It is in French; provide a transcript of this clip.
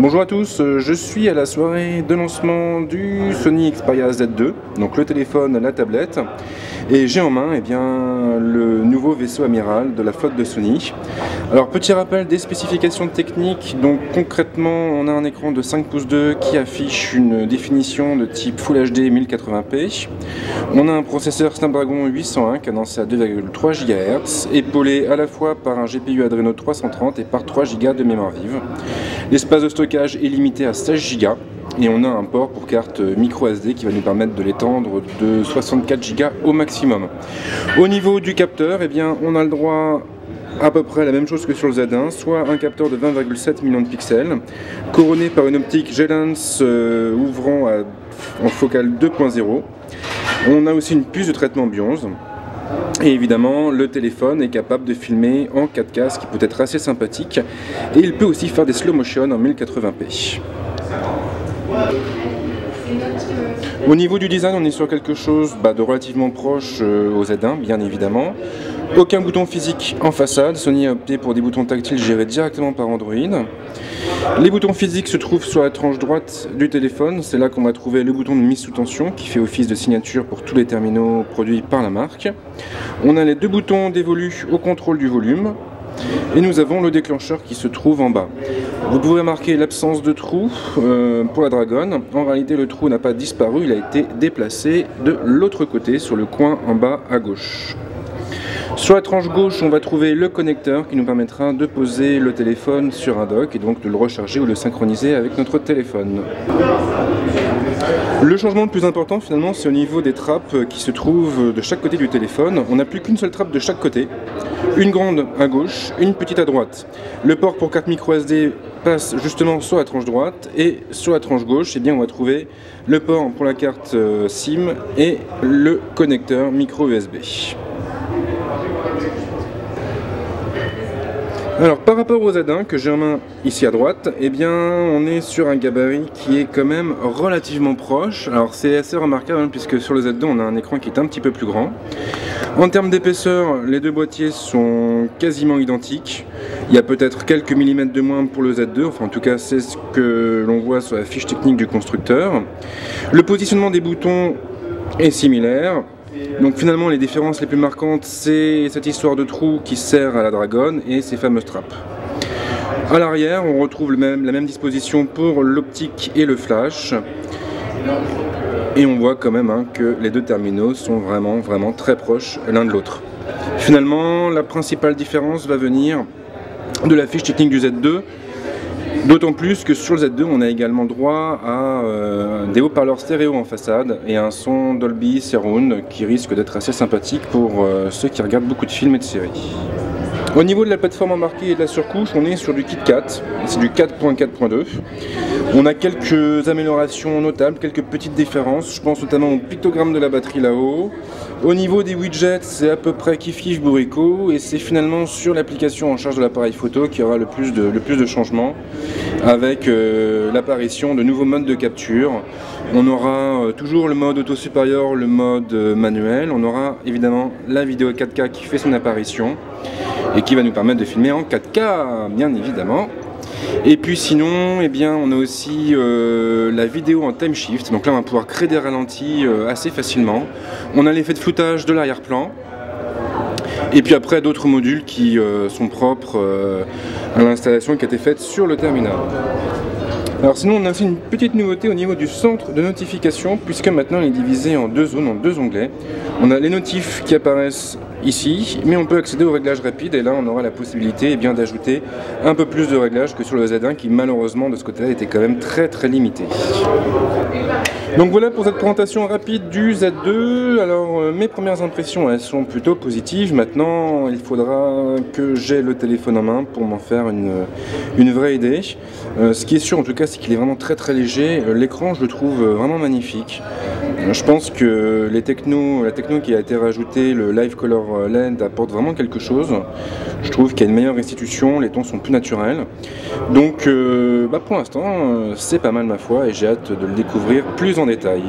Bonjour à tous, je suis à la soirée de lancement du Sony Xperia Z2, donc le téléphone, la tablette, et j'ai en main le nouveau vaisseau amiral de la flotte de Sony. Alors petit rappel des spécifications techniques, donc concrètement on a un écran de 5 pouces 2 qui affiche une définition de type Full HD 1080p. On a un processeur Snapdragon 801 cadencé à 2,3 GHz, épaulé à la fois par un GPU Adreno 330 et par 3 Go de mémoire vive. L'espace de stockage est limité à 16 Go et on a un port pour carte micro SD qui va nous permettre de l'étendre de 64 Go au maximum. Au niveau du capteur, on a le droit à peu près la même chose que sur le Z1, soit un capteur de 20,7 millions de pixels, couronné par une optique G-Lens ouvrant en focale 2.0. On a aussi une puce de traitement Bi11. Et évidemment, le téléphone est capable de filmer en 4K, ce qui peut être assez sympathique. Et il peut aussi faire des slow motion en 1080p. Au niveau du design, on est sur quelque chose de relativement proche au Z1, bien évidemment. Aucun bouton physique en façade, Sony a opté pour des boutons tactiles gérés directement par Android. Les boutons physiques se trouvent sur la tranche droite du téléphone, c'est là qu'on va trouver le bouton de mise sous tension qui fait office de signature pour tous les terminaux produits par la marque. On a les deux boutons dévolus au contrôle du volume. Et nous avons le déclencheur qui se trouve en bas. Vous pouvez remarquer l'absence de trou pour la Dragon. En réalité, le trou n'a pas disparu, il a été déplacé de l'autre côté, sur le coin en bas à gauche. Sur la tranche gauche, on va trouver le connecteur qui nous permettra de poser le téléphone sur un dock et donc de le recharger ou de le synchroniser avec notre téléphone. Le changement le plus important finalement, c'est au niveau des trappes qui se trouvent de chaque côté du téléphone. On n'a plus qu'une seule trappe de chaque côté, une grande à gauche, une petite à droite. Le port pour carte micro SD passe justement sur la tranche droite et sur la tranche gauche, on va trouver le port pour la carte SIM et le connecteur micro USB. Alors par rapport au Z1 que j'ai en main ici à droite, on est sur un gabarit qui est quand même relativement proche. Alors c'est assez remarquable puisque sur le Z2 on a un écran qui est un petit peu plus grand. En termes d'épaisseur, les deux boîtiers sont quasiment identiques. Il y a peut-être quelques millimètres de moins pour le Z2, enfin en tout cas c'est ce que l'on voit sur la fiche technique du constructeur. Le positionnement des boutons est similaire. Donc finalement les différences les plus marquantes, c'est cette histoire de trou qui sert à la Dragon et ces fameuses trappes. À l'arrière, on retrouve la même disposition pour l'optique et le flash. Et on voit quand même que les deux terminaux sont vraiment très proches l'un de l'autre. Finalement, la principale différence va venir de la fiche technique du Z2. D'autant plus que sur le Z2, on a également droit à des haut-parleurs stéréo en façade et un son Dolby Surround qui risque d'être assez sympathique pour ceux qui regardent beaucoup de films et de séries. Au niveau de la plateforme embarquée et de la surcouche, on est sur du KitKat, c'est du 4.4.2. On a quelques améliorations notables, quelques petites différences, je pense notamment au pictogramme de la batterie là-haut. Au niveau des widgets, c'est à peu près kiff-kiff bourricot et c'est finalement sur l'application en charge de l'appareil photo qu'il y aura le plus de changements avec l'apparition de nouveaux modes de capture. On aura toujours le mode auto supérieur, le mode manuel, on aura évidemment la vidéo 4K qui fait son apparition et qui va nous permettre de filmer en 4K, bien évidemment. Et puis sinon, on a aussi la vidéo en time shift, donc là on va pouvoir créer des ralentis assez facilement. On a l'effet de floutage de l'arrière-plan, et puis après d'autres modules qui sont propres à l'installation qui a été faite sur le terminal. Alors sinon on a aussi une petite nouveauté au niveau du centre de notification, puisque maintenant il est divisé en deux zones, en deux onglets. On a les notifs qui apparaissent ici, mais on peut accéder aux réglages rapides et là on aura la possibilité d'ajouter un peu plus de réglages que sur le Z1 qui malheureusement de ce côté-là était quand même très limité. Donc voilà pour cette présentation rapide du Z2. Alors mes premières impressions elles sont plutôt positives. Maintenant il faudra que j'ai le téléphone en main pour m'en faire une vraie idée. Ce qui est sûr en tout cas c'est qu'il est vraiment très léger. L'écran je le trouve vraiment magnifique. Je pense que la techno qui a été rajoutée, le Live Color LED apporte vraiment quelque chose. Je trouve qu'il y a une meilleure restitution, les tons sont plus naturels. Donc pour l'instant c'est pas mal ma foi et j'ai hâte de le découvrir plus en détail.